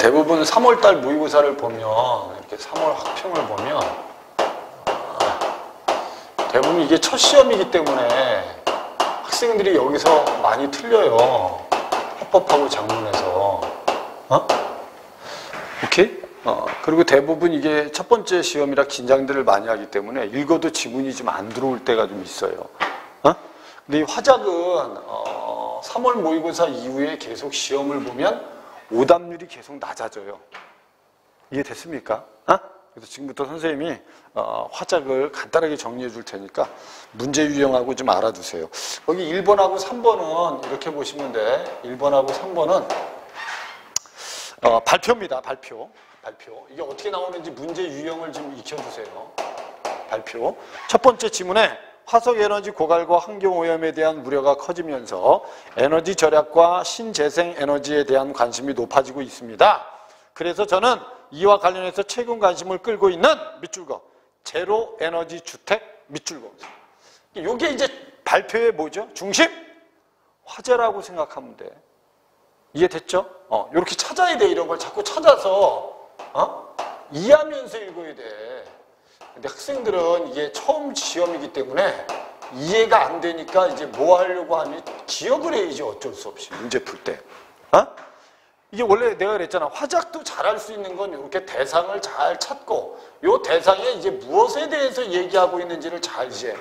대부분 3월달 모의고사를 보면, 이렇게 3월 학평을 보면, 대부분 이게 첫 시험이기 때문에 학생들이 여기서 많이 틀려요. 화법하고 작문에서. 오케이? 그리고 대부분 이게 첫 번째 시험이라 긴장들을 많이 하기 때문에 읽어도 지문이 좀 안 들어올 때가 좀 있어요. 근데 이 화작은 3월 모의고사 이후에 계속 시험을 보면 오답률이 계속 낮아져요. 이해됐습니까? 그래서 지금부터 선생님이 화작을 간단하게 정리해 줄 테니까 문제 유형하고 좀 알아두세요. 여기 1번하고 3번은 이렇게 보시면 돼. 1번하고 3번은 발표입니다. 발표. 이게 어떻게 나오는지 문제 유형을 좀 익혀두세요. 발표. 첫 번째 지문에 화석 에너지 고갈과 환경 오염에 대한 우려가 커지면서 에너지 절약과 신재생 에너지에 대한 관심이 높아지고 있습니다. 그래서 저는 이와 관련해서 최근 관심을 끌고 있는 밑줄 거 제로 에너지 주택 밑줄 거. 이게 이제 발표의 뭐죠? 중심? 화제라고 생각하면 돼. 이해됐죠? 이렇게 찾아야 돼. 이런 걸 자꾸 찾아서 이해하면서 읽어야 돼. 근데 학생들은 이게 처음 시험이기 때문에 이해가 안 되니까 이제 뭐 하려고 하니 기억을 해야지 어쩔 수 없이 문제 풀 때. 이게 원래 내가 그랬잖아. 화작도 잘할 수 있는 건 이렇게 대상을 잘 찾고 이 대상에 이제 무엇에 대해서 얘기하고 있는지를 잘 이제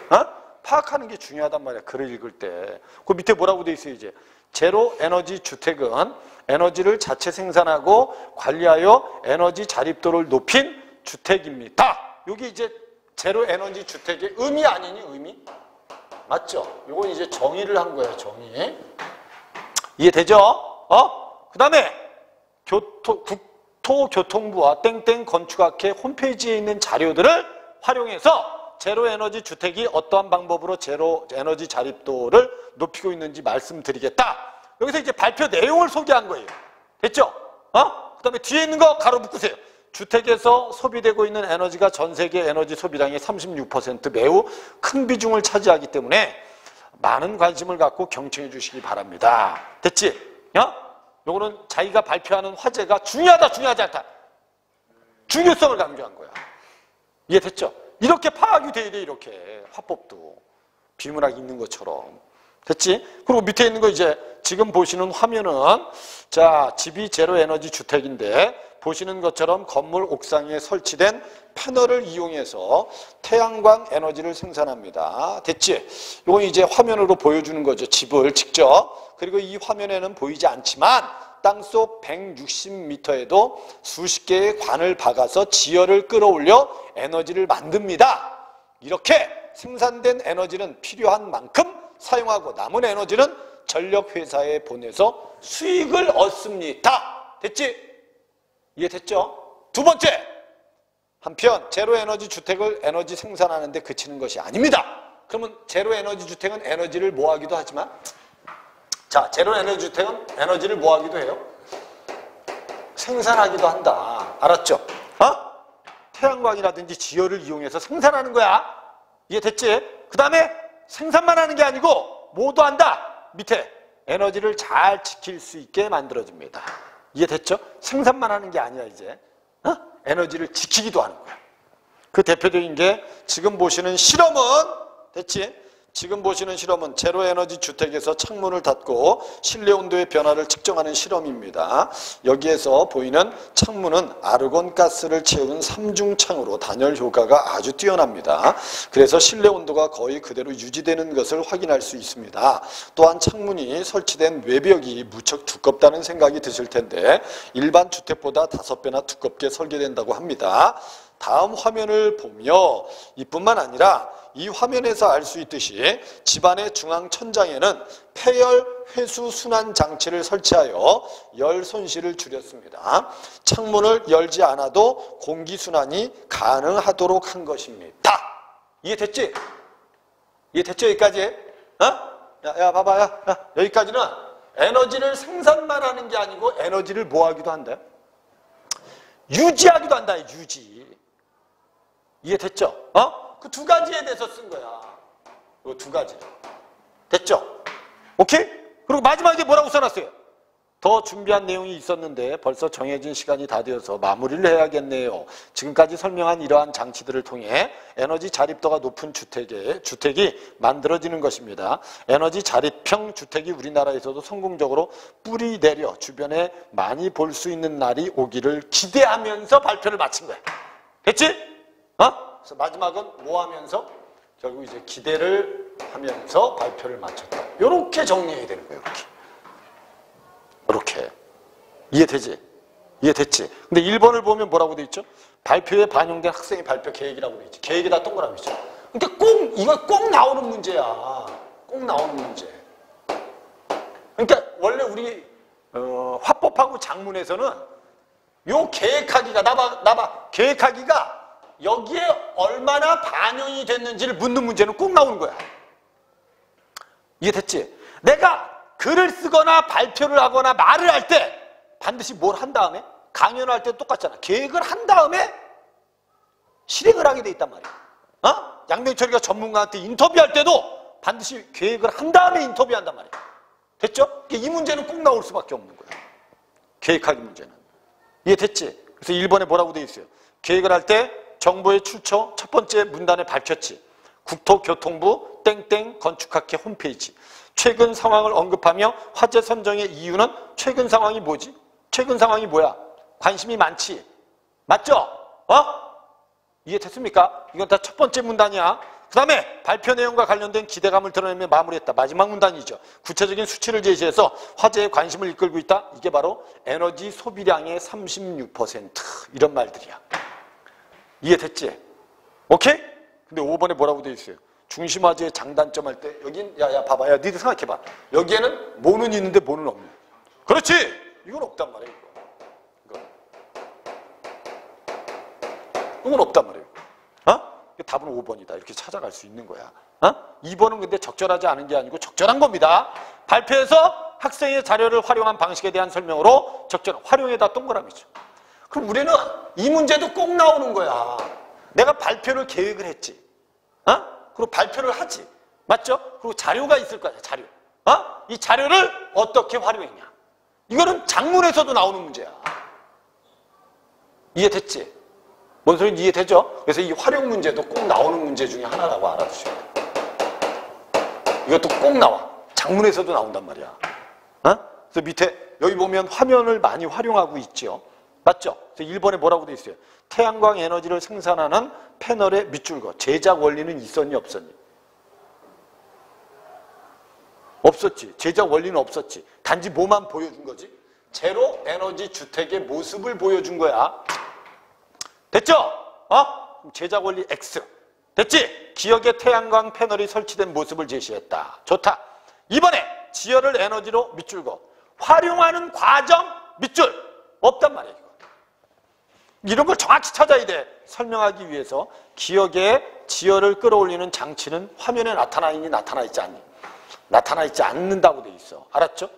파악하는 게 중요하단 말이야. 글을 읽을 때. 그 밑에 뭐라고 돼 있어요 이제. 제로 에너지 주택은 에너지를 자체 생산하고 관리하여 에너지 자립도를 높인 주택입니다. 여기 이제 제로 에너지 주택의 의미 아니니 의미? 맞죠? 이건 이제 정의를 한 거예요. 정의. 이해되죠? 그 다음에 국토교통부와 땡땡 건축학회 홈페이지에 있는 자료들을 활용해서 제로 에너지 주택이 어떠한 방법으로 제로 에너지 자립도를 높이고 있는지 말씀드리겠다. 여기서 이제 발표 내용을 소개한 거예요. 됐죠? 그 다음에 뒤에 있는 거 가로 묶으세요. 주택에서 소비되고 있는 에너지가 전 세계 에너지 소비량의 36% 매우 큰 비중을 차지하기 때문에 많은 관심을 갖고 경청해 주시기 바랍니다. 됐지? 요거는 자기가 발표하는 화제가 중요하다, 중요하지 않다. 중요성을 강조한 거야. 이해됐죠? 이렇게 파악이 돼야 돼, 이렇게. 화법도. 비문학이 있는 것처럼. 됐지? 그리고 밑에 있는 거 이제 지금 보시는 화면은 자, 집이 제로 에너지 주택인데 보시는 것처럼 건물 옥상에 설치된 패널을 이용해서 태양광 에너지를 생산합니다. 됐지? 이건 이제 화면으로 보여주는 거죠. 집을 직접. 그리고 이 화면에는 보이지 않지만 땅속 160m에도 수십 개의 관을 박아서 지열을 끌어올려 에너지를 만듭니다. 이렇게 생산된 에너지는 필요한 만큼 사용하고 남은 에너지는 전력회사에 보내서 수익을 얻습니다. 됐지? 이해됐죠? 두 번째, 한편 제로 에너지 주택을 에너지 생산하는데 그치는 것이 아닙니다. 그러면 제로 에너지 주택은 에너지를 뭐 하기도 하지만 자, 제로 에너지 주택은 에너지를 뭐 하기도 해요? 생산하기도 한다. 알았죠? 태양광이라든지 지열을 이용해서 생산하는 거야. 이해됐지? 그 다음에 생산만 하는 게 아니고 뭐도 한다. 밑에 에너지를 잘 지킬 수 있게 만들어줍니다. 이해됐죠? 생산만 하는 게 아니야 이제. 에너지를 지키기도 하는 거야. 그 대표적인 게 지금 보시는 실험은 됐지? 지금 보시는 실험은 제로 에너지 주택에서 창문을 닫고 실내 온도의 변화를 측정하는 실험입니다. 여기에서 보이는 창문은 아르곤 가스를 채운 삼중창으로 단열 효과가 아주 뛰어납니다. 그래서 실내 온도가 거의 그대로 유지되는 것을 확인할 수 있습니다. 또한 창문이 설치된 외벽이 무척 두껍다는 생각이 드실 텐데 일반 주택보다 5배나 두껍게 설계된다고 합니다. 다음 화면을 보며 이뿐만 아니라 이 화면에서 알 수 있듯이 집안의 중앙 천장에는 폐열 회수 순환 장치를 설치하여 열 손실을 줄였습니다. 창문을 열지 않아도 공기 순환이 가능하도록 한 것입니다. 이해됐지? 이해됐죠? 여기까지? 야, 봐봐. 야, 여기까지는 에너지를 생산만 하는 게 아니고 에너지를 뭐 하기도 한다? 유지하기도 한다. 유지. 이해됐죠? 그 두 가지에 대해서 쓴 거야. 이 두 가지. 됐죠? 오케이? 그리고 마지막에 뭐라고 써놨어요? 더 준비한 내용이 있었는데 벌써 정해진 시간이 다 되어서 마무리를 해야겠네요. 지금까지 설명한 이러한 장치들을 통해 에너지 자립도가 높은 주택이 만들어지는 것입니다. 에너지 자립형 주택이 우리나라에서도 성공적으로 뿌리 내려 주변에 많이 볼 수 있는 날이 오기를 기대하면서 발표를 마친 거야. 됐지? 그래서 마지막은 뭐 하면서? 결국 이제 기대를 하면서 발표를 마쳤다. 이렇게 정리해야 되는 거예요. 이렇게. 이해되지? 이해됐지? 근데 1번을 보면 뭐라고 돼 있죠? 발표에 반영된 학생의 발표 계획이라고 돼 있지. 계획에다 동그라미 있죠. 그러니까 이거 꼭 나오는 문제야. 꼭 나오는 문제. 그러니까 원래 우리 화법하고 작문에서는 요 계획하기가 나봐. 계획하기가 여기에 얼마나 반영이 됐는지를 묻는 문제는 꼭 나오는 거야. 이해됐지? 내가 글을 쓰거나 발표를 하거나 말을 할 때 반드시 뭘 한 다음에 강연을 할 때도 똑같잖아. 계획을 한 다음에 실행을 하게 돼 있단 말이야. 양명철이가 전문가한테 인터뷰할 때도 반드시 계획을 한 다음에 인터뷰한단 말이야. 됐죠? 이 문제는 꼭 나올 수밖에 없는 거야. 계획하기 문제는. 이해됐지? 그래서 1번에 뭐라고 돼 있어요? 계획을 할 때 정보의 출처 첫 번째 문단에 밝혔지. 국토교통부 땡땡 건축학회 홈페이지. 최근 상황을 언급하며 화제 선정의 이유는 최근 상황이 뭐지? 최근 상황이 뭐야? 관심이 많지? 맞죠? 이해됐습니까? 이건 다 첫 번째 문단이야. 그 다음에 발표 내용과 관련된 기대감을 드러내며 마무리했다. 마지막 문단이죠. 구체적인 수치를 제시해서 화제의 관심을 이끌고 있다. 이게 바로 에너지 소비량의 36% 이런 말들이야. 이해됐지? 오케이? 근데 5번에 뭐라고 돼 있어요? 중심화재의 장단점 할 때 여긴 봐봐. 야 니들 생각해봐. 여기에는 뭐는 있는데 뭐는 없네. 그렇지? 이건 없단 말이에요. 이건 없단 말이에요. 답은 5번이다. 이렇게 찾아갈 수 있는 거야. 2번은 근데 적절하지 않은 게 아니고 적절한 겁니다. 발표에서 학생의 자료를 활용한 방식에 대한 설명으로 활용에다 동그라미죠. 그럼 우리는 이 문제도 꼭 나오는 거야. 내가 발표를 계획을 했지. 그리고 발표를 하지. 맞죠? 그리고 자료가 있을 거야. 자료. 이 자료를 어떻게 활용했냐. 이거는 작문에서도 나오는 문제야. 이해됐지? 뭔 소리인지 이해되죠? 그래서 이 활용 문제도 꼭 나오는 문제 중에 하나라고 알아두셔야 돼요. 이것도 꼭 나와. 작문에서도 나온단 말이야. 그래서 밑에 여기 보면 화면을 많이 활용하고 있죠. 맞죠? 그래서 1번에 뭐라고 돼 있어요? 태양광 에너지를 생산하는 패널의 밑줄거. 제작 원리는 있었니 없었니? 없었지. 제작 원리는 없었지. 단지 뭐만 보여준 거지? 제로 에너지 주택의 모습을 보여준 거야. 됐죠? 제작 원리 X. 됐지? 기역에 태양광 패널이 설치된 모습을 제시했다. 좋다. 이번에 지열을 에너지로 밑줄거. 활용하는 과정 밑줄. 없단 말이에요. 이런 걸 정확히 찾아야 돼. 설명하기 위해서 기역에 지열을 끌어올리는 장치는 화면에 나타나 있니 나타나 있지 않니? 나타나 있지 않는다고 돼 있어. 알았죠?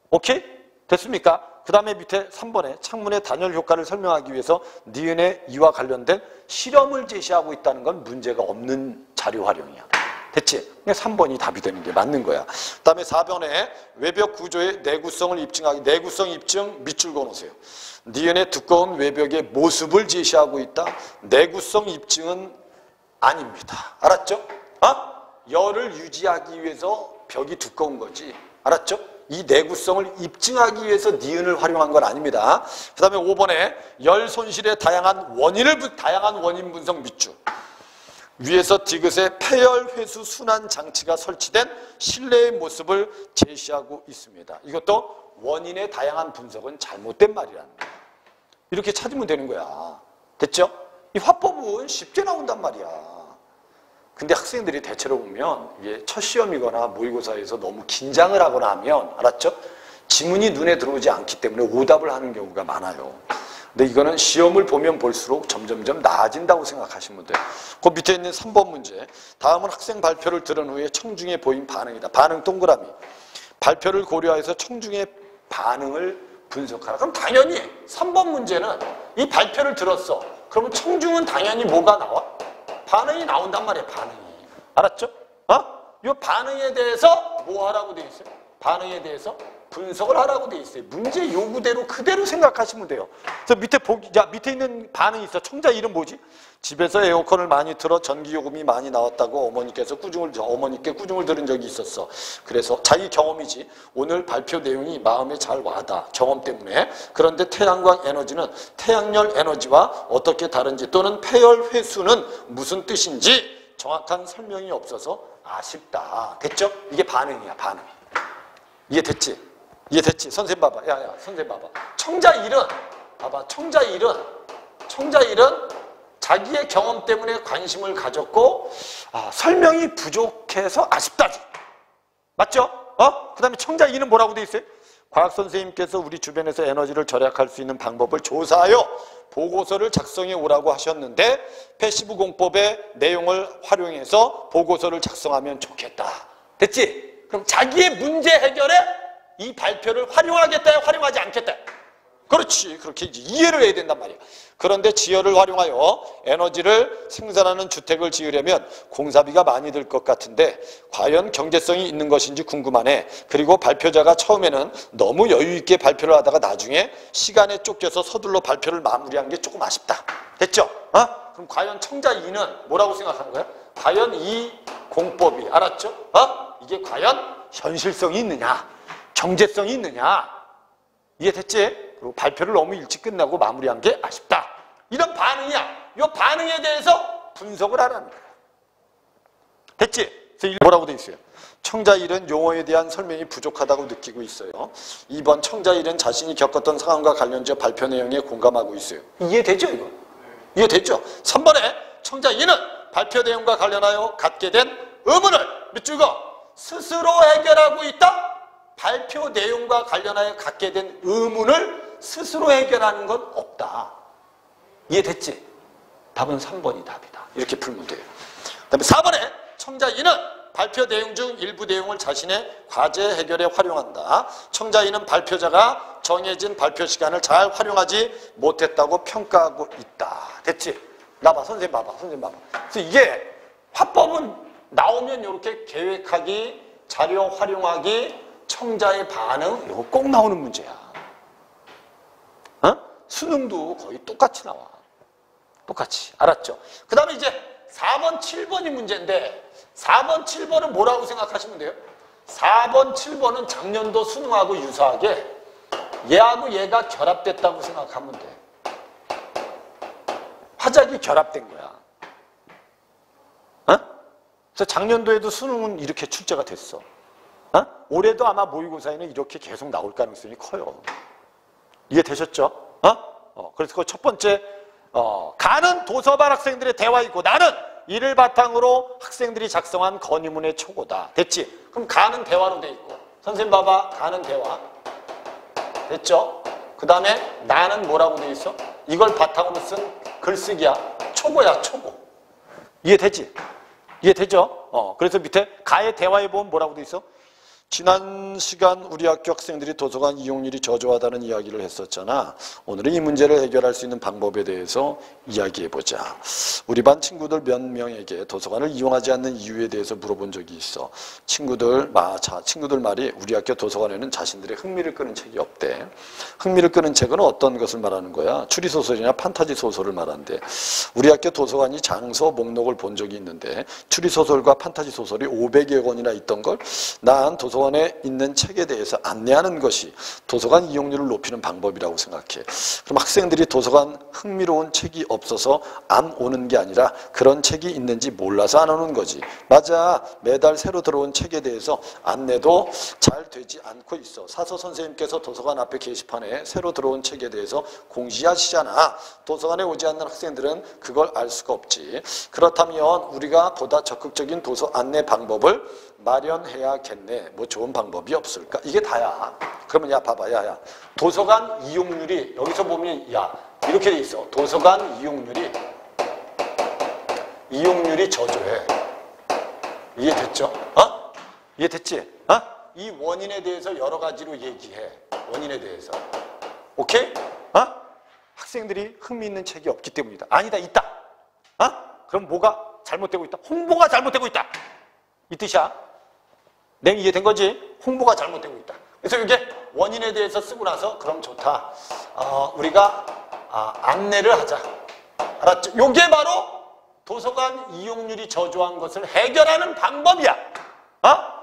오케이? 됐습니까? 그 다음에 밑에 3번에 창문의 단열 효과를 설명하기 위해서 니은의 이와 관련된 실험을 제시하고 있다는 건 문제가 없는 자료 활용이야. 됐지? 3번이 답이 되는 게 맞는 거야. 그 다음에 4번에 외벽 구조의 내구성을 입증하기. 내구성 입증 밑줄 그어놓으세요. 니은의 두꺼운 외벽의 모습을 제시하고 있다. 내구성 입증은 아닙니다. 알았죠? 열을 유지하기 위해서 벽이 두꺼운 거지. 알았죠? 이 내구성을 입증하기 위해서 니은을 활용한 건 아닙니다. 그 다음에 5번에 열 손실의 다양한 원인 분석 밑줄. 위에서 디귿의 폐열 회수 순환 장치가 설치된 실내의 모습을 제시하고 있습니다. 이것도 원인의 다양한 분석은 잘못된 말이라는 거야. 이렇게 찾으면 되는 거야. 됐죠? 이 화법은 쉽게 나온단 말이야. 근데 학생들이 대체로 보면 이게 첫 시험이거나 모의고사에서 너무 긴장을 하거나 하면, 알았죠? 지문이 눈에 들어오지 않기 때문에 오답을 하는 경우가 많아요. 근데 이거는 시험을 보면 볼수록 점점점 나아진다고 생각하시면 돼요. 그 밑에 있는 3번 문제. 다음은 학생 발표를 들은 후에 청중에 보인 반응이다. 반응 동그라미. 발표를 고려해서 청중의 반응을 분석하라. 그럼 당연히 3번 문제는 이 발표를 들었어. 그러면 청중은 당연히 뭐가 나와? 반응이 나온단 말이에요. 반응이. 알았죠? 이 반응에 대해서 뭐 하라고 돼 있어요? 반응에 대해서 분석을 하라고 돼 있어요. 문제 요구대로 그대로 생각하시면 돼요. 그래서 밑에 있는 반응이 있어. 청자 1은 뭐지? 집에서 에어컨을 많이 틀어 전기요금이 많이 나왔다고 어머니께 꾸중을 들은 적이 있었어. 그래서 자기 경험이지. 오늘 발표 내용이 마음에 잘 와닿아. 경험 때문에. 그런데 태양광 에너지는 태양열 에너지와 어떻게 다른지 또는 폐열 회수는 무슨 뜻인지 정확한 설명이 없어서 아쉽다. 됐죠? 이게 반응이야, 반응. 이해됐지? 이해됐지? 선생님 봐봐. 야, 선생님 봐봐. 청자 1은, 봐봐. 청자 1은 자기의 경험 때문에 관심을 가졌고, 설명이 부족해서 아쉽다지. 맞죠? 그 다음에 청자 2는 뭐라고 돼 있어요? 과학선생님께서 우리 주변에서 에너지를 절약할 수 있는 방법을 조사하여 보고서를 작성해 오라고 하셨는데 패시브 공법의 내용을 활용해서 보고서를 작성하면 좋겠다. 됐지? 그럼 자기의 문제 해결에 이 발표를 활용하겠다, 활용하지 않겠다. 그렇지. 그렇게 이해를 해야 된단 말이야. 그런데 지열을 활용하여 에너지를 생산하는 주택을 지으려면 공사비가 많이 들 것 같은데 과연 경제성이 있는 것인지 궁금하네. 그리고 발표자가 처음에는 너무 여유 있게 발표를 하다가 나중에 시간에 쫓겨서 서둘러 발표를 마무리한 게 조금 아쉽다. 됐죠? 그럼 과연 청자 2는 뭐라고 생각하는 거야? 과연 이 공법이, 알았죠? 이게 과연 현실성이 있느냐? 경제성이 있느냐? 이해됐지? 그리고 발표를 너무 일찍 끝나고 마무리한 게 아쉽다. 이런 반응이야. 이 반응에 대해서 분석을 하라는 거야. 됐지? 그래서 뭐라고 돼 있어요? 청자 1은 용어에 대한 설명이 부족하다고 느끼고 있어요. 2번 청자 1은 자신이 겪었던 상황과 관련지어 발표 내용에 공감하고 있어요. 이해되죠, 이거? 이해됐죠? 3번에 청자 2는 발표 내용과 관련하여 갖게 된 의문을 밑줄거 스스로 해결하고 있다? 발표 내용과 관련하여 갖게 된 의문을 스스로 해결하는 건 없다. 이해됐지? 답은 3번이 답이다. 이렇게 풀면 돼요. 그 다음에 4번에 청자 2는 발표 내용 중 일부 내용을 자신의 과제 해결에 활용한다. 청자 2는 발표자가 정해진 발표 시간을 잘 활용하지 못했다고 평가하고 있다. 됐지? 나봐, 선생님 봐봐, 선생님 봐봐. 그래서 이게 화법은 나오면 이렇게 계획하기, 자료 활용하기, 청자의 반응, 이거 꼭 나오는 문제야. 수능도 거의 똑같이 나와. 똑같이. 알았죠? 그 다음에 이제 4번, 7번이 문제인데 4번, 7번은 뭐라고 생각하시면 돼요? 4번, 7번은 작년도 수능하고 유사하게 얘하고 얘가 결합됐다고 생각하면 돼. 화작이 결합된 거야. 그래서 작년도에도 수능은 이렇게 출제가 됐어. 올해도 아마 모의고사에는 이렇게 계속 나올 가능성이 커요. 이해되셨죠? 그래서 그 첫 번째, 가는 도서반 학생들의 대화이고 나는 이를 바탕으로 학생들이 작성한 건의문의 초고다. 됐지? 그럼 가는 대화로 돼 있고. 선생님 봐봐. 가는 대화. 됐죠? 그 다음에 나는 뭐라고 돼 있어? 이걸 바탕으로 쓴 글쓰기야. 초고야, 초고. 이해되지? 이해되죠? 그래서 밑에 가의 대화에 보면 뭐라고 돼 있어? 지난 시간 우리 학교 학생들이 도서관 이용률이 저조하다는 이야기를 했었잖아. 오늘은 이 문제를 해결할 수 있는 방법에 대해서 이야기해보자. 우리 반 친구들 몇 명에게 도서관을 이용하지 않는 이유에 대해서 물어본 적이 있어. 친구들 말이 우리 학교 도서관에는 자신들의 흥미를 끄는 책이 없대. 흥미를 끄는 책은 어떤 것을 말하는 거야? 추리소설이나 판타지 소설을 말한대. 우리 학교 도서관이 장서 목록을 본 적이 있는데 추리소설과 판타지 소설이 500여 권이나 있던 걸 난 도서관에 있는 책에 대해서 안내하는 것이 도서관 이용률을 높이는 방법이라고 생각해. 그럼 학생들이 도서관 흥미로운 책이 없어서 안 오는 게 아니라 그런 책이 있는지 몰라서 안 오는 거지. 맞아. 매달 새로 들어온 책에 대해서 안내도 잘 되지 않고 있어. 사서 선생님께서 도서관 앞에 게시판에 새로 들어온 책에 대해서 공지하시잖아. 도서관에 오지 않는 학생들은 그걸 알 수가 없지. 그렇다면 우리가 보다 적극적인 도서 안내 방법을 마련해야겠네. 뭐 좋은 방법이 없을까? 이게 다야. 그러면 야 봐봐. 야. 도서관 이용률이 여기서 보면 야 이렇게 돼 있어. 도서관 이용률이 저조해. 이해됐죠? 이해됐지? 이 원인에 대해서 여러 가지로 얘기해. 원인에 대해서. 오케이? 학생들이 흥미 있는 책이 없기 때문이다. 아니다. 있다. 그럼 뭐가 잘못되고 있다? 홍보가 잘못되고 있다. 이 뜻이야. 내가 이해된 거지? 홍보가 잘못되고 있다. 그래서 이게 원인에 대해서 쓰고 나서 그럼 좋다. 우리가 안내를 하자. 알았죠? 요게 바로 도서관 이용률이 저조한 것을 해결하는 방법이야.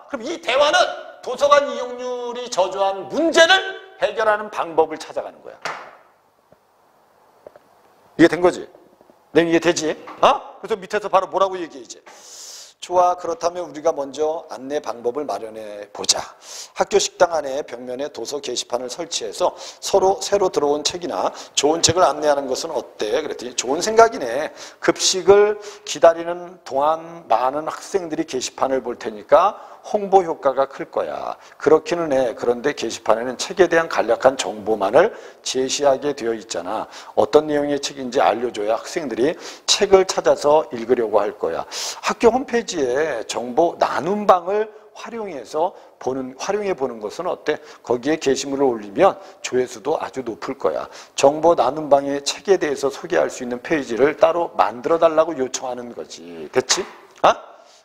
그럼 이 대화는 도서관 이용률이 저조한 문제를 해결하는 방법을 찾아가는 거야. 이게 된 거지? 내용 이해되지? 그래서 밑에서 바로 뭐라고 얘기해야지? 좋아, 그렇다면 우리가 먼저 안내 방법을 마련해 보자. 학교 식당 안에 벽면에 도서 게시판을 설치해서 서로 새로 들어온 책이나 좋은 책을 안내하는 것은 어때? 그랬더니 좋은 생각이네. 급식을 기다리는 동안 많은 학생들이 게시판을 볼 테니까 홍보 효과가 클 거야. 그렇기는 해. 그런데 게시판에는 책에 대한 간략한 정보만을 제시하게 되어 있잖아. 어떤 내용의 책인지 알려줘야 학생들이 책을 찾아서 읽으려고 할 거야. 학교 홈페이지에 정보 나눔방을 활용해 보는 것은 어때? 거기에 게시물을 올리면 조회수도 아주 높을 거야. 정보 나눔방에 책에 대해서 소개할 수 있는 페이지를 따로 만들어 달라고 요청하는 거지. 됐지?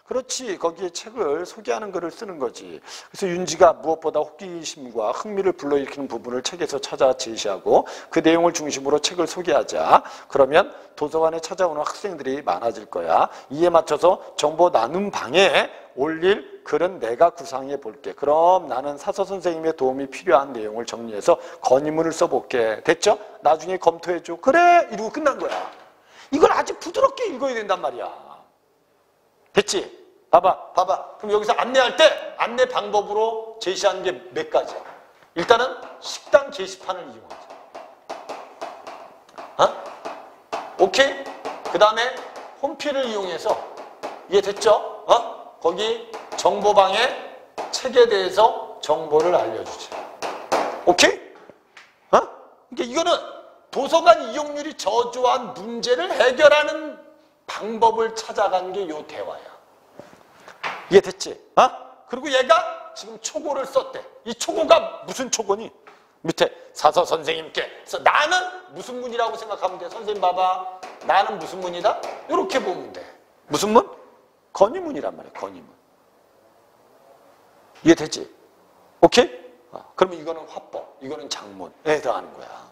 그렇지. 거기에 책을 소개하는 글을 쓰는 거지. 그래서 윤지가 무엇보다 호기심과 흥미를 불러일으키는 부분을 책에서 찾아 제시하고 그 내용을 중심으로 책을 소개하자. 그러면 도서관에 찾아오는 학생들이 많아질 거야. 이에 맞춰서 정보 나눔 방에 올릴 글은 내가 구상해 볼게. 그럼 나는 사서 선생님의 도움이 필요한 내용을 정리해서 건의문을 써볼게. 됐죠? 나중에 검토해줘. 그래! 이러고 끝난 거야. 이걸 아주 부드럽게 읽어야 된단 말이야. 됐지? 봐봐. 그럼 여기서 안내할 때 안내 방법으로 제시한 게 몇 가지야? 일단은 식당 게시판을 이용하자. 오케이? 그 다음에 홈피를 이용해서 이해됐죠? 거기 정보방에 책에 대해서 정보를 알려주지. 오케이? 그러니까 이거는 도서관 이용률이 저조한 문제를 해결하는 방법을 찾아간 게 요 대화야. 이해됐지? 그리고 얘가 지금 초고를 썼대. 이 초고가 무슨 초고니? 밑에 사서 선생님께. 그래서 나는 무슨 문이라고 생각하면 돼? 선생님 봐봐. 나는 무슨 문이다? 이렇게 보면 돼. 무슨 문? 건의문이란 말이야. 건의문. 이해됐지? 오케이? 그러면 이거는 화법, 이거는 장문에 해당하는 거야.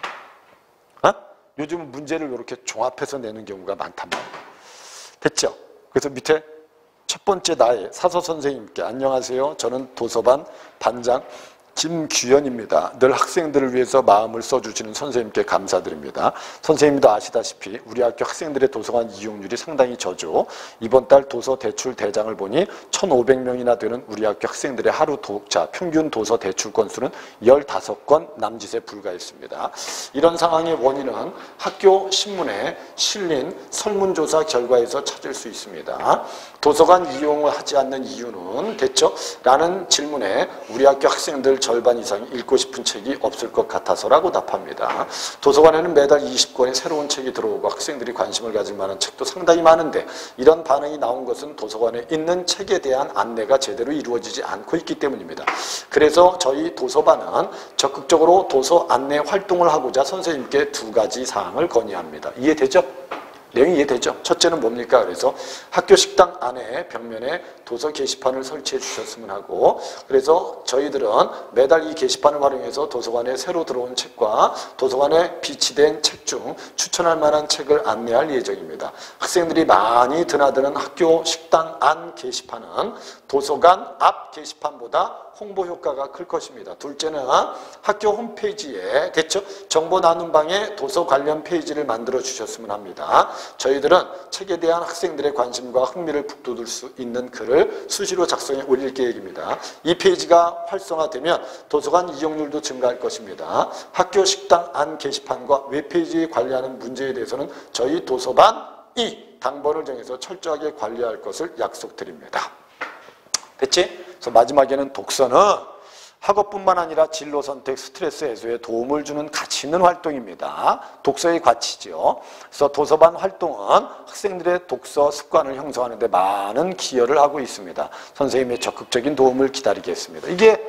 요즘은 문제를 이렇게 종합해서 내는 경우가 많단 말이야. 됐죠? 그래서 밑에 첫 번째 나의 사서 선생님께 안녕하세요. 저는 도서반 반장 김규현입니다. 늘 학생들을 위해서 마음을 써주시는 선생님께 감사드립니다. 선생님도 아시다시피 우리 학교 학생들의 도서관 이용률이 상당히 저조. 이번 달 도서 대출 대장을 보니 1,500명이나 되는 우리 학교 학생들의 하루 독자 평균 도서 대출 건수는 15건 남짓에 불과했습니다. 이런 상황의 원인은 학교 신문에 실린 설문조사 결과에서 찾을 수 있습니다. 도서관 이용을 하지 않는 이유는 됐죠? 라는 질문에 우리 학교 학생들 절반 이상이 읽고 싶은 책이 없을 것 같아서라고 답합니다. 도서관에는 매달 20권의 새로운 책이 들어오고 학생들이 관심을 가질 만한 책도 상당히 많은데 이런 반응이 나온 것은 도서관에 있는 책에 대한 안내가 제대로 이루어지지 않고 있기 때문입니다. 그래서 저희 도서반은 적극적으로 도서 안내 활동을 하고자 선생님께 2가지 사항을 건의합니다. 이해되죠? 내용이 이해되죠? 첫째는 뭡니까? 그래서 학교 식당 안에 벽면에 도서 게시판을 설치해 주셨으면 하고, 그래서 저희들은 매달 이 게시판을 활용해서 도서관에 새로 들어온 책과 도서관에 비치된 책 중 추천할 만한 책을 안내할 예정입니다. 학생들이 많이 드나드는 학교 식당 안 게시판은 도서관 앞 게시판보다 홍보 효과가 클 것입니다. 둘째는 학교 홈페이지에 됐죠? 정보 나눔 방에 도서 관련 페이지를 만들어 주셨으면 합니다. 저희들은 책에 대한 학생들의 관심과 흥미를 북돋을 수 있는 글을 수시로 작성해 올릴 계획입니다. 이 페이지가 활성화되면 도서관 이용률도 증가할 것입니다. 학교 식당 안 게시판과 웹페이지 관리하는 문제에 대해서는 저희 도서반이 당번을 정해서 철저하게 관리할 것을 약속드립니다. 됐지? 그래서 마지막에는 독서는 학업뿐만 아니라 진로 선택, 스트레스 해소에 도움을 주는 가치 있는 활동입니다. 독서의 가치죠. 그래서 도서반 활동은 학생들의 독서 습관을 형성하는 데 많은 기여를 하고 있습니다. 선생님의 적극적인 도움을 기다리겠습니다. 이게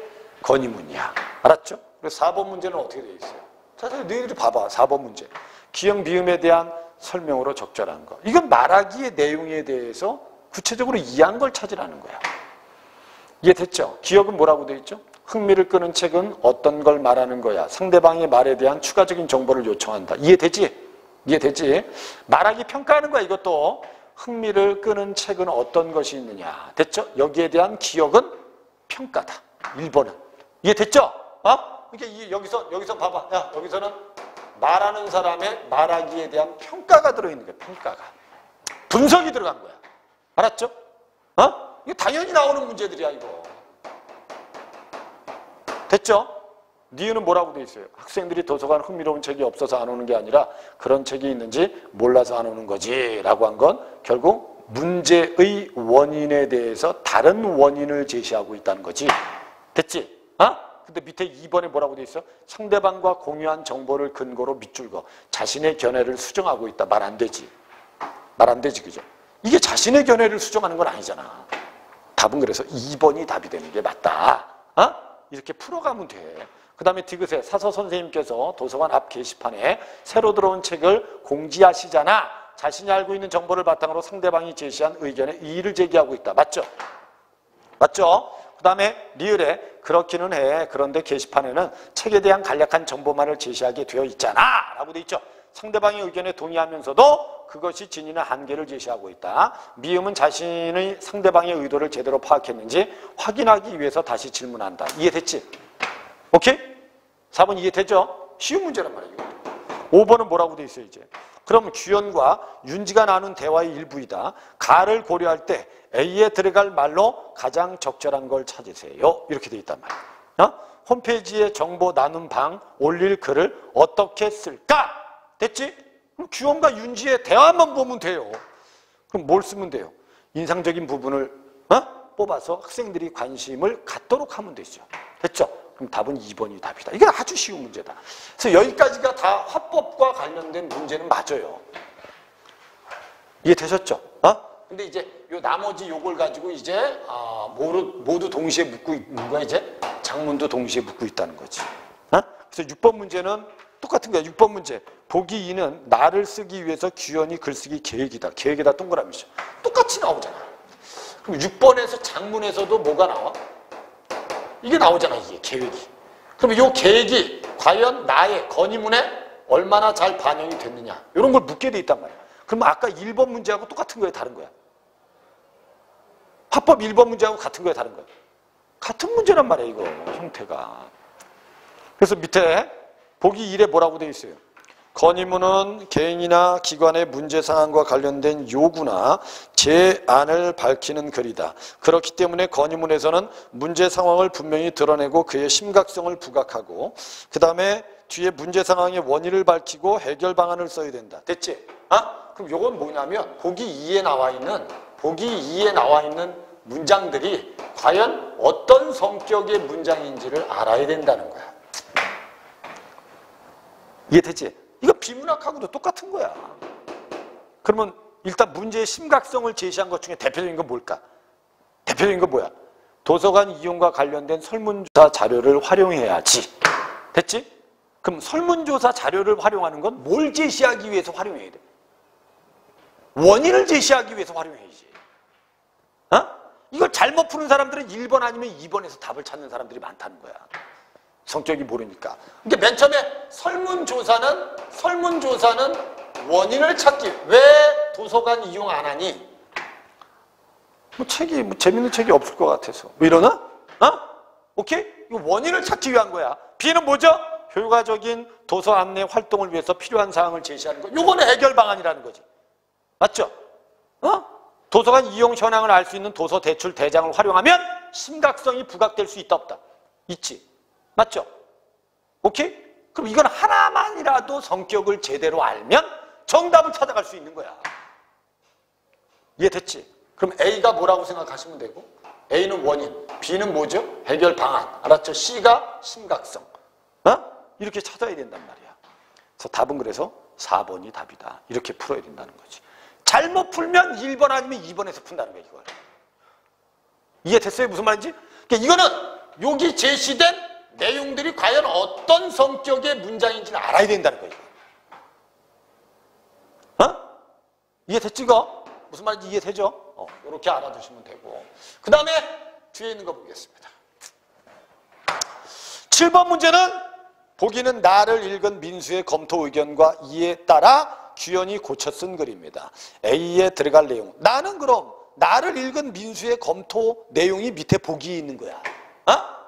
건의문이야. 알았죠? 그래서 4번 문제는 어떻게 되어 있어요? 자, 너희들이 봐봐. 4번 문제. 기역, 미음에 대한 설명으로 적절한 거. 이건 말하기의 내용에 대해서 구체적으로 이해한 걸 찾으라는 거야. 이해됐죠? 기역은 뭐라고 되어 있죠? 흥미를 끄는 책은 어떤 걸 말하는 거야? 상대방의 말에 대한 추가적인 정보를 요청한다. 이해되지? 이해되지? 말하기 평가하는 거야, 이것도. 흥미를 끄는 책은 어떤 것이 있느냐. 됐죠? 여기에 대한 기억은 평가다. 1번은. 이해됐죠? 그러니까 여기서 봐봐. 야, 여기서는 말하는 사람의 말하기에 대한 평가가 들어있는 거야, 평가가. 분석이 들어간 거야. 알았죠? 이거 당연히 나오는 문제들이야, 이거. 됐죠? 니은은 뭐라고 돼 있어요? 학생들이 도서관 흥미로운 책이 없어서 안 오는 게 아니라 그런 책이 있는지 몰라서 안 오는 거지 라고 한 건 결국 문제의 원인에 대해서 다른 원인을 제시하고 있다는 거지. 됐지? 근데 밑에 2번에 뭐라고 돼 있어? 상대방과 공유한 정보를 근거로 밑줄 그어 자신의 견해를 수정하고 있다. 말 안 되지. 말 안 되지, 그죠? 이게 자신의 견해를 수정하는 건 아니잖아. 답은 그래서 2번이 답이 되는 게 맞다. 이렇게 풀어가면 돼. 그 다음에 디귿에 사서 선생님께서 도서관 앞 게시판에 새로 들어온 책을 공지하시잖아. 자신이 알고 있는 정보를 바탕으로 상대방이 제시한 의견에 이의를 제기하고 있다. 맞죠? 맞죠? 그 다음에 리을에 그렇기는 해. 그런데 게시판에는 책에 대한 간략한 정보만을 제시하게 되어 있잖아. 라고 돼 있죠. 상대방의 의견에 동의하면서도 그것이 지니는 한계를 제시하고 있다. 미음은 자신의 상대방의 의도를 제대로 파악했는지 확인하기 위해서 다시 질문한다. 이해됐지? 오케이? 4번 이해되죠? 쉬운 문제란 말이에요. 5번은 뭐라고 돼 있어요, 이제? 그럼 규현과 윤지가 나눈 대화의 일부이다. 가를 고려할 때 A에 들어갈 말로 가장 적절한 걸 찾으세요. 이렇게 돼 있단 말이에요. 홈페이지에 정보 나눔 방 올릴 글을 어떻게 쓸까? 됐지? 그럼 규현과 윤지의 대화만 보면 돼요. 그럼 뭘 쓰면 돼요? 인상적인 부분을 뽑아서 학생들이 관심을 갖도록 하면 되죠. 됐죠? 그럼 답은 2번이 답이다. 이게 아주 쉬운 문제다. 그래서 여기까지가 다 화법과 관련된 문제는 맞아요. 이해되셨죠? 근데 이제 요 나머지 요걸 가지고 이제 모두 동시에 묶고 있는 거야. 이제 장문도 동시에 묶고 있다는 거지. 그래서 6번 문제는 똑같은 거야. 6번 문제. 보기 2는 나를 쓰기 위해서 규현이 글쓰기 계획이다. 계획에다 동그라미죠. 똑같이 나오잖아. 그럼 6번에서 장문에서도 뭐가 나와? 이게 나오잖아, 이게 계획이. 그럼 이 계획이 과연 나의 건의문에 얼마나 잘 반영이 됐느냐. 이런 걸 묻게 돼 있단 말이야. 그러면 아까 1번 문제하고 똑같은 거야, 다른 거야? 화법 1번 문제하고 같은 거야, 다른 거야? 같은 문제란 말이야, 이거 형태가. 그래서 밑에 보기 1에 뭐라고 돼 있어요? 건의문은 개인이나 기관의 문제 사항과 관련된 요구나 제안을 밝히는 글이다. 그렇기 때문에 건의문에서는 문제 상황을 분명히 드러내고 그의 심각성을 부각하고 그 다음에 뒤에 문제 상황의 원인을 밝히고 해결 방안을 써야 된다. 됐지? 그럼 요건 뭐냐면 보기 2에 나와 있는 문장들이 과연 어떤 성격의 문장인지를 알아야 된다는 거야. 이해되지? 이거 비문학하고도 똑같은 거야. 그러면 일단 문제의 심각성을 제시한 것 중에 대표적인 건 뭘까? 대표적인 건 뭐야? 도서관 이용과 관련된 설문조사 자료를 활용해야지. 됐지? 그럼 설문조사 자료를 활용하는 건 뭘 제시하기 위해서 활용해야 돼? 원인을 제시하기 위해서 활용해야지. 이걸 잘못 푸는 사람들은 1번 아니면 2번에서 답을 찾는 사람들이 많다는 거야. 성격이 모르니까. 그러니까 맨 처음에 설문조사는 원인을 찾기. 왜 도서관 이용 안 하니? 재밌는 책이 없을 것 같아서. 뭐 이러나? 오케이? 이거 원인을 찾기 위한 거야. B는 뭐죠? 효과적인 도서 안내 활동을 위해서 필요한 사항을 제시하는 거. 요거는 해결 방안이라는 거지. 맞죠? 도서관 이용 현황을 알 수 있는 도서 대출 대장을 활용하면 심각성이 부각될 수 있다 없다? 있지. 맞죠? 오케이? 그럼 이건 하나만이라도 성격을 제대로 알면 정답을 찾아갈 수 있는 거야. 이해됐지? 그럼 A가 뭐라고 생각하시면 되고 A는 원인, B는 뭐죠? 해결 방안. 알았죠? C가 심각성. 이렇게 찾아야 된단 말이야. 그래서 답은 그래서 4번이 답이다. 이렇게 풀어야 된다는 거지. 잘못 풀면 1번 아니면 2번에서 푼다는 거야, 이걸. 이해됐어요? 무슨 말인지? 그러니까 이거는 여기 제시된 내용들이 과연 어떤 성격의 문장인지를 알아야 된다는 거예요. 이해됐지, 이거? 무슨 말인지 이해되죠? 이렇게 알아두시면 되고. 그 다음에 뒤에 있는 거 보겠습니다. 7번 문제는 보기는 나를 읽은 민수의 검토 의견과 이에 따라 규현이 고쳐 쓴 글입니다. A에 들어갈 내용. 나는 그럼 나를 읽은 민수의 검토 내용이 밑에 보기에 있는 거야.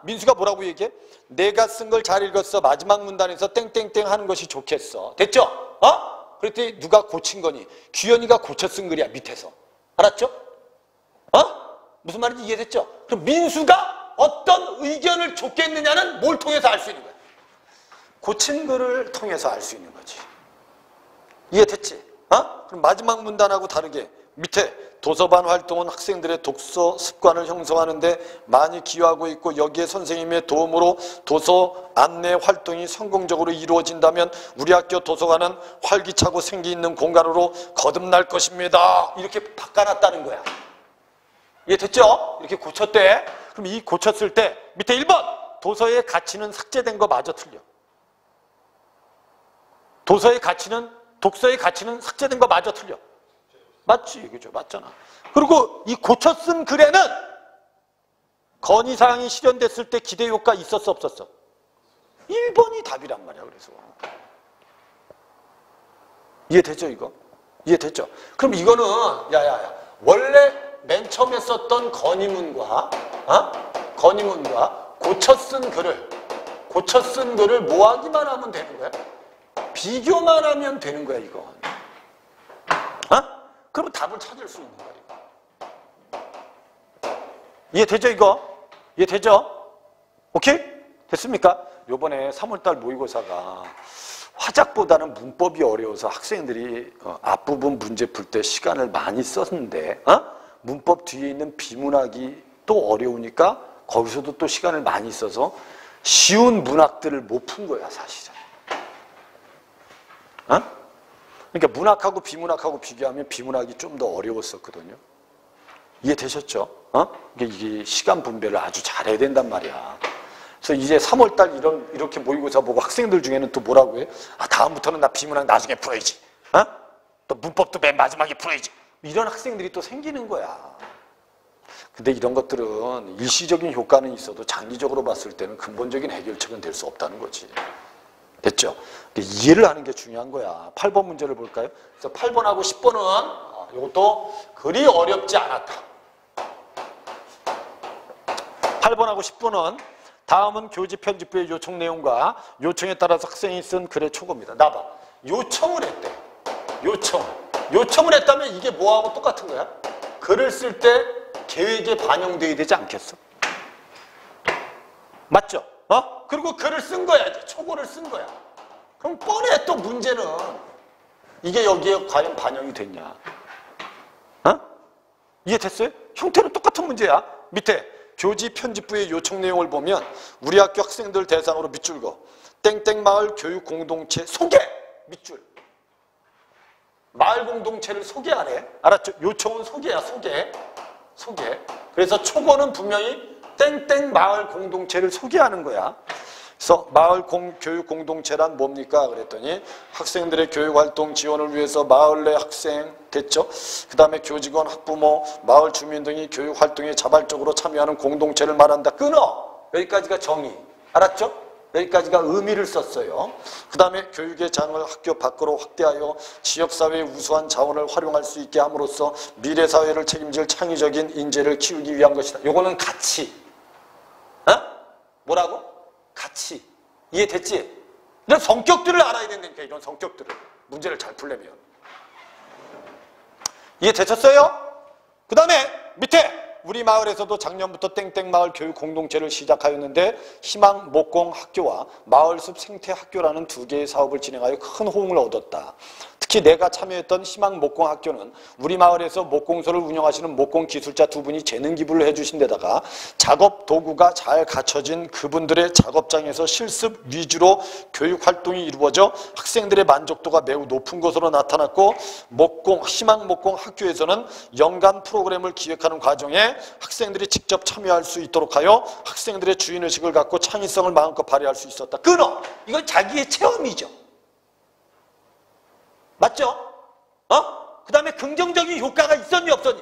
민수가 뭐라고 얘기해? 내가 쓴 걸 잘 읽었어. 마지막 문단에서 땡땡땡 하는 것이 좋겠어. 됐죠? 그랬더니 누가 고친 거니? 규현이가 고쳐 쓴 글이야, 밑에서. 알았죠? 무슨 말인지 이해됐죠? 그럼 민수가 어떤 의견을 좋게 했느냐는 뭘 통해서 알 수 있는 거야? 고친 글을 통해서 알 수 있는 거지. 이해됐지? 그럼 마지막 문단하고 다르게 밑에 도서반 활동은 학생들의 독서 습관을 형성하는 데 많이 기여하고 있고 여기에 선생님의 도움으로 도서 안내 활동이 성공적으로 이루어진다면 우리 학교 도서관은 활기차고 생기 있는 공간으로 거듭날 것입니다. 이렇게 바꿔놨다는 거야. 이해됐죠? 이렇게 고쳤대. 그럼 이 고쳤을 때 밑에 1번 도서의 가치는 삭제된 거 마저 틀려. 도서의 가치는 독서의 가치는 삭제된 거 마저 틀려. 맞지? 그죠? 맞잖아. 그리고 이 고쳐 쓴 글에는 건의사항이 실현됐을 때 기대 효과 있었어 없었어? 1번이 답이란 말이야. 그래서 이해되죠 이거? 이해됐죠? 그럼 이거는 야야야 원래 맨 처음에 썼던 건의문과 건의문과 고쳐 쓴 글을 뭐하기만 하면 되는 거야? 비교만 하면 되는 거야 이거. 그러면 답을 찾을 수 있는 거야 이거. 이해되죠 이거? 이해되죠? 오케이? 됐습니까? 요번에 3월달 모의고사가 화작보다는 문법이 어려워서 학생들이 앞부분 문제 풀 때 시간을 많이 썼는데 문법 뒤에 있는 비문학이 또 어려우니까 거기서도 또 시간을 많이 써서 쉬운 문학들을 못 푼 거야 사실은. 그러니까 문학하고 비문학하고 비교하면 비문학이 좀 더 어려웠었거든요. 이해되셨죠? 이게 시간 분배를 아주 잘해야 된단 말이야. 그래서 이제 3월달 이렇게 모의고사 보고 학생들 중에는 또 뭐라고 해? 다음부터는 나 비문학 나중에 풀어야지. 또 문법도 맨 마지막에 풀어야지. 이런 학생들이 또 생기는 거야. 근데 이런 것들은 일시적인 효과는 있어도 장기적으로 봤을 때는 근본적인 해결책은 될 수 없다는 거지. 됐죠? 이해를 하는 게 중요한 거야. 8번 문제를 볼까요? 그래서 8번하고 10번은 이것도 그리 어렵지 않았다. 8번하고 10번은 다음은 교지 편집부의 요청 내용과 요청에 따라서 학생이 쓴 글의 초고입니다. 나봐. 요청을 했대. 요청을 했다면 이게 뭐하고 똑같은 거야? 글을 쓸 때 계획에 반영돼야 되지 않겠어? 맞죠? 그리고 글을 쓴 거야. 이제 초고를 쓴 거야. 그럼 뻔해 또 문제는 이게 여기에 과연 반영이 됐냐? 이해됐어요? 형태는 똑같은 문제야. 밑에 교지 편집부의 요청 내용을 보면 우리 학교 학생들 대상으로 밑줄 거 땡땡 마을 교육 공동체 소개 밑줄 마을 공동체를 소개하래. 알았죠? 요청은 소개야. 소개. 그래서 초고는 분명히 땡땡 마을 공동체를 소개하는 거야. 그래서 마을 교육 공동체란 뭡니까? 그랬더니 학생들의 교육활동 지원을 위해서 마을 내 학생 됐죠? 그 다음에 교직원, 학부모, 마을 주민 등이 교육활동에 자발적으로 참여하는 공동체를 말한다. 끊어! 여기까지가 정의. 알았죠? 여기까지가 의미를 썼어요. 그 다음에 교육의 장을 학교 밖으로 확대하여 지역사회의 우수한 자원을 활용할 수 있게 함으로써 미래사회를 책임질 창의적인 인재를 키우기 위한 것이다. 요거는 가치. 뭐라고? 가치. 이해됐지? 이런 성격들을 알아야 된다니까. 이런 성격들을. 문제를 잘 풀려면. 이해되셨어요? 그 다음에 밑에 우리 마을에서도 작년부터 땡땡마을 교육 공동체를 시작하였는데 희망 목공 학교와 마을숲 생태학교라는 두 개의 사업을 진행하여 큰 호응을 얻었다. 특히 내가 참여했던 희망 목공 학교는 우리 마을에서 목공소를 운영하시는 목공 기술자 두 분이 재능 기부를 해주신 데다가 작업 도구가 잘 갖춰진 그분들의 작업장에서 실습 위주로 교육 활동이 이루어져 학생들의 만족도가 매우 높은 것으로 나타났고 희망 목공 학교에서는 연간 프로그램을 기획하는 과정에 학생들이 직접 참여할 수 있도록 하여 학생들의 주인의식을 갖고 창의성을 마음껏 발휘할 수 있었다. 끊어! 이건 자기의 체험이죠. 맞죠? 그 다음에 긍정적인 효과가 있었니 없었니?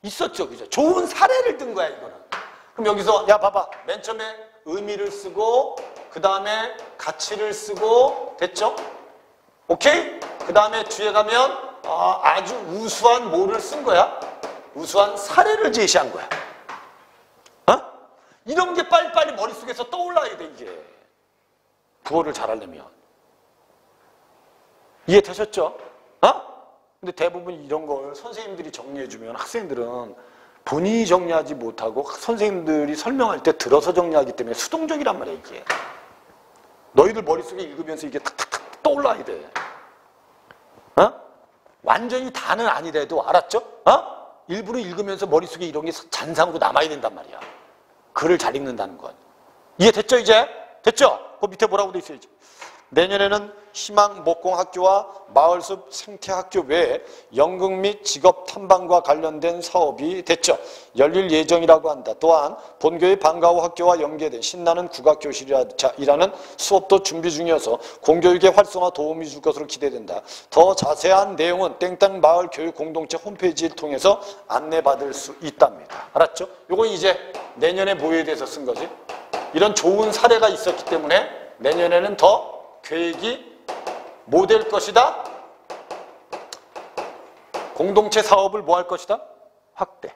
있었죠. 그죠? 좋은 사례를 든 거야 이거는. 그럼 여기서 야 봐봐. 맨 처음에 의미를 쓰고 그 다음에 가치를 쓰고 됐죠? 오케이? 그 다음에 뒤에 가면 아주 우수한 뭐를 쓴 거야? 우수한 사례를 제시한 거야. 이런 게 빨리빨리 머릿속에서 떠올라야 돼, 이게. 국어를 잘하려면. 이해되셨죠? 근데 대부분 이런 걸 선생님들이 정리해주면 학생들은 본인이 정리하지 못하고 선생님들이 설명할 때 들어서 정리하기 때문에 수동적이란 말이야, 이게. 너희들 머릿속에 읽으면서 이게 탁탁탁 떠올라야 돼. 완전히 다는 아니래도, 알았죠? 일부러 읽으면서 머릿속에 이런 게 잔상으로 남아야 된단 말이야. 글을 잘 읽는다는 건. 이해됐죠, 이제? 됐죠? 그 밑에 뭐라고 돼 있어야지. 내년에는 희망 목공학교와 마을숲 생태학교 외에 연극 및 직업 탐방과 관련된 사업이 됐죠. 열릴 예정이라고 한다. 또한 본교의 방과후 학교와 연계된 신나는 국악교실이라는 수업도 준비 중이어서 공교육의 활성화 도움이 줄 것으로 기대된다. 더 자세한 내용은 땡땡 마을 교육 공동체 홈페이지를 통해서 안내받을 수 있답니다. 알았죠? 요건 이제 내년에 뭐에 대해서 쓴 거지? 이런 좋은 사례가 있었기 때문에 내년에는 더 계획이 뭐 될 것이다? 공동체 사업을 뭐 할 것이다? 확대.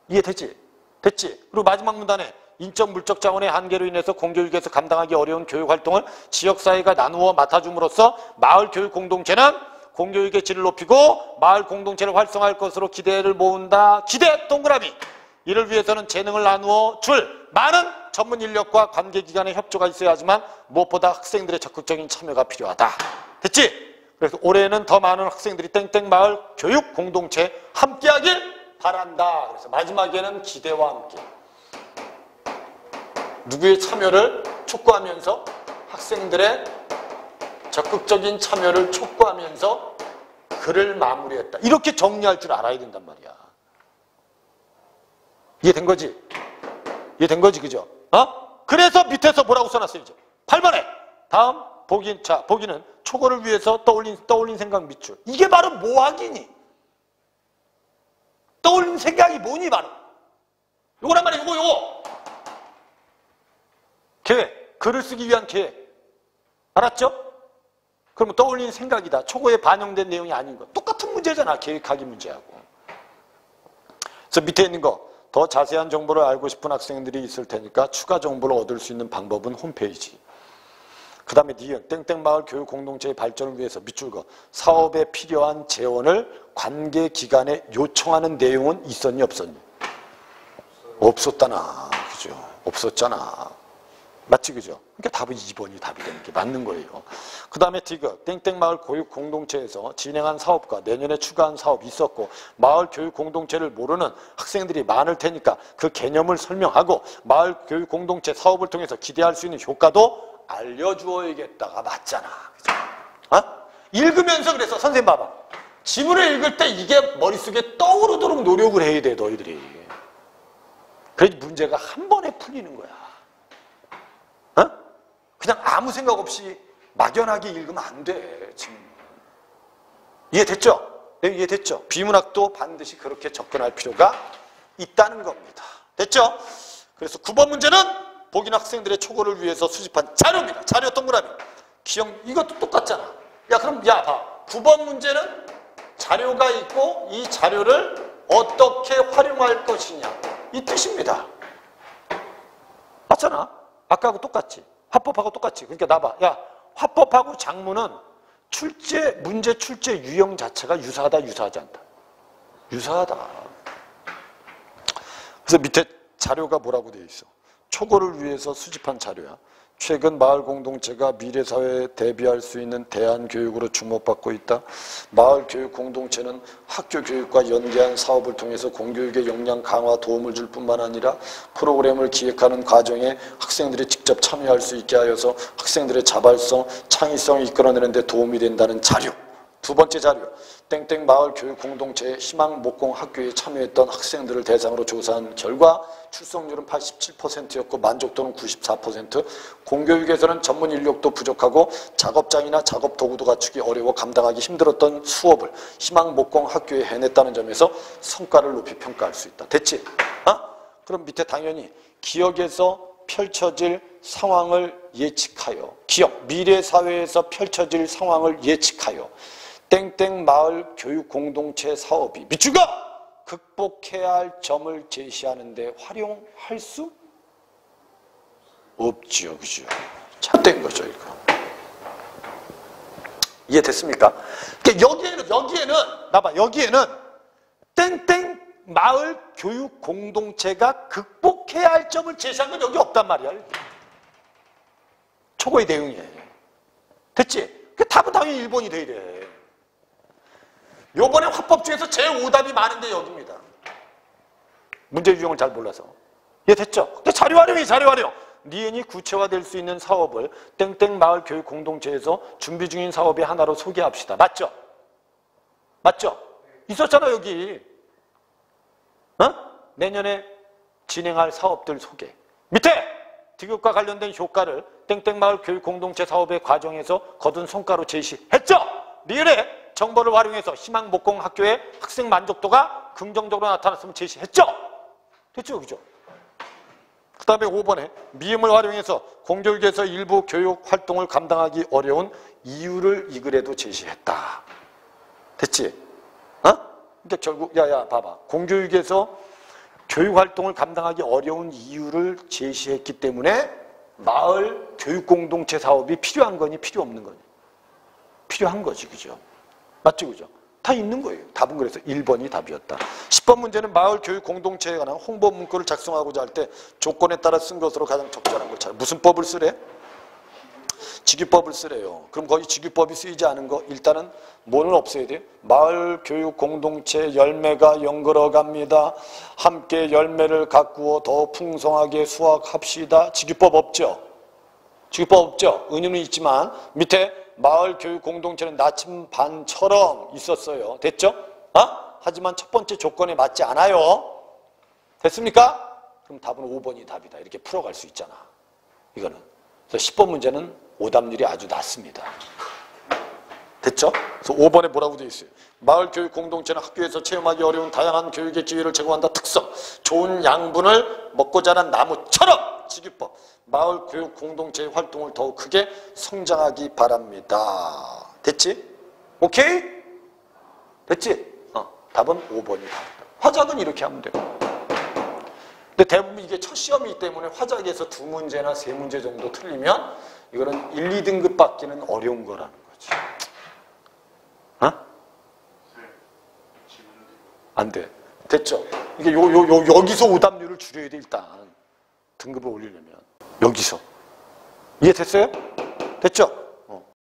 이해됐지? 됐지? 그리고 마지막 문단에 인적 물적 자원의 한계로 인해서 공교육에서 감당하기 어려운 교육 활동을 지역사회가 나누어 맡아줌으로써 마을 교육 공동체는 공교육의 질을 높이고 마을 공동체를 활성화할 것으로 기대를 모은다. 기대 동그라미. 이를 위해서는 재능을 나누어 줄 많은 전문 인력과 관계기관의 협조가 있어야 하지만 무엇보다 학생들의 적극적인 참여가 필요하다. 됐지? 그래서 올해는 더 많은 학생들이 땡땡 마을 교육 공동체에 함께하길 바란다. 그래서 마지막에는 기대와 함께. 누구의 참여를 촉구하면서 학생들의 적극적인 참여를 촉구하면서 글을 마무리했다. 이렇게 정리할 줄 알아야 된단 말이야. 이해된 거지? 이해된 거지, 그죠? 그래서 밑에서 뭐라고 써놨어요, 이제? 8번에. 다음, 보기. 자, 보기는 초고를 위해서 떠올린 생각 밑줄. 이게 바로 뭐하기니? 떠올린 생각이 뭐니, 바로? 요거란 말이야, 요거. 계획. 글을 쓰기 위한 계획. 알았죠? 그러면 떠올린 생각이다. 초고에 반영된 내용이 아닌 거. 똑같은 문제잖아, 계획하기 문제하고. 그래서 밑에 있는 거. 더 자세한 정보를 알고 싶은 학생들이 있을 테니까 추가 정보를 얻을 수 있는 방법은 홈페이지. 그 다음에 니은 땡땡마을 교육 공동체의 발전을 위해서 밑줄 거 사업에 필요한 재원을 관계기관에 요청하는 내용은 있었니 없었니? 없었다나. 그죠? 없었잖아. 맞지, 그죠? 그러니까 답은 2번이 답이 되는 게 맞는 거예요. 그 다음에 디귿 땡땡마을 교육 공동체에서 진행한 사업과 내년에 추가한 사업이 있었고 마을 교육 공동체를 모르는 학생들이 많을 테니까 그 개념을 설명하고 마을 교육 공동체 사업을 통해서 기대할 수 있는 효과도 알려주어야겠다가 맞잖아. 그죠? 읽으면서 그래서 선생님 봐봐. 지문을 읽을 때 이게 머릿속에 떠오르도록 노력을 해야 돼, 너희들이. 그래야지 문제가 한 번에 풀리는 거야. 그냥 아무 생각 없이 막연하게 읽으면 안 돼, 지금. 이해됐죠? 네, 이해됐죠? 비문학도 반드시 그렇게 접근할 필요가 있다는 겁니다. 됐죠? 그래서 9번 문제는 복인 학생들의 초고를 위해서 수집한 자료입니다. 자료 동그라미. 이것도 똑같잖아. 야, 그럼, 봐. 9번 문제는 자료가 있고 이 자료를 어떻게 활용할 것이냐. 이 뜻입니다. 맞잖아? 아까하고 똑같지? 화법하고 똑같지? 그러니까 나봐. 야, 화법하고 작문은 문제 출제 유형 자체가 유사하다, 유사하지 않다? 유사하다. 그래서 밑에 자료가 뭐라고 되어 있어? 초고를 위해서 수집한 자료야. 최근 마을 공동체가 미래 사회에 대비할 수 있는 대안 교육으로 주목받고 있다. 마을 교육 공동체는 학교 교육과 연계한 사업을 통해서 공교육의 역량 강화 도움을 줄 뿐만 아니라 프로그램을 기획하는 과정에 학생들이 직접 참여할 수 있게 하여서 학생들의 자발성, 창의성을 이끌어내는 데 도움이 된다는 자료. 두 번째 자료. 땡땡 마을 교육 공동체의 희망 목공 학교에 참여했던 학생들을 대상으로 조사한 결과 출석률은 87%였고 만족도는 94%. 공교육에서는 전문 인력도 부족하고 작업장이나 작업 도구도 갖추기 어려워 감당하기 힘들었던 수업을 희망 목공 학교에 해냈다는 점에서 성과를 높이 평가할 수 있다. 됐지? 그럼 밑에 당연히 기억에서 펼쳐질 상황을 예측하여 기업, 미래 사회에서 펼쳐질 상황을 예측하여 땡땡 마을 교육 공동체 사업이 미추가 극복해야 할 점을 제시하는데 활용할 수 없지요. 그죠? 잘된 거죠, 이거. 이해됐습니까? 그러니까 여기에는, 나봐, 여기에는 땡땡 마을 교육 공동체가 극복해야 할 점을 제시한 건 여기 없단 말이야. 초고의 내용이에요. 됐지? 그 답은 당연히 1번이 돼 이래. 요번에 화법 중에서 제일 오답이 많은데 여기입니다. 문제 유형을 잘 몰라서. 이해됐죠? 근데 자료 활용이 자료 활용. 니은이 구체화될 수 있는 사업을 땡땡 마을 교육 공동체에서 준비 중인 사업의 하나로 소개합시다. 맞죠? 맞죠? 있었잖아 여기. 내년에 진행할 사업들 소개. 밑에 디귿과 관련된 효과를 땡땡 마을 교육 공동체 사업의 과정에서 거둔 성과로 제시했죠? 리을의 정보를 활용해서 희망 목공 학교의 학생 만족도가 긍정적으로 나타났으면 제시했죠? 됐죠? 그죠? 그 다음에 5번에 미음을 활용해서 공교육에서 일부 교육 활동을 감당하기 어려운 이유를 이 글에도 제시했다. 됐지? 그러니까 결국 야야 봐봐. 공교육에서 교육 활동을 감당하기 어려운 이유를 제시했기 때문에 마을 교육 공동체 사업이 필요한 거니 필요 없는 거니? 필요한 거지. 그죠? 맞죠? 그죠? 다 있는 거예요. 답은 그래서 1번이 답이었다. 10번 문제는 마을 교육 공동체에 관한 홍보 문구를 작성하고자 할 때 조건에 따라 쓴 것으로 가장 적절한 걸 찾아. 무슨 법을 쓰래? 직위법을 쓰래요. 그럼 거기 직위법이 쓰이지 않은 거 일단은 뭐는 없어야 돼요? 마을 교육 공동체 열매가 연걸어갑니다. 함께 열매를 가꾸어 더 풍성하게 수확합시다. 직위법 없죠? 직위법 없죠? 은유는 있지만 밑에 마을 교육 공동체는 나침반처럼 있었어요. 됐죠? 하지만 첫 번째 조건에 맞지 않아요. 됐습니까? 그럼 답은 5번이 답이다. 이렇게 풀어갈 수 있잖아. 이거는. 그래서 10번 문제는 오답률이 아주 낮습니다. 됐죠? 그래서 5번에 뭐라고 되어 있어요? 마을 교육 공동체는 학교에서 체험하기 어려운 다양한 교육의 기회를 제공한다. 특성. 좋은 양분을 먹고 자란 나무처럼. 직위법. 마을 교육 공동체의 활동을 더욱 크게 성장하기 바랍니다. 됐지? 오케이? 됐지? 답은 5번이 답이다. 화작은 이렇게 하면 돼요. 근데 대부분 이게 첫 시험이기 때문에 화작에서 2문제나 3문제 정도 틀리면 이거는 1, 2등급 받기는 어려운 거라는 거지. 안 돼. 됐죠? 이게 여기서 오답률을 줄여야 돼, 일단. 등급을 올리려면. 여기서. 이해됐어요? 됐죠?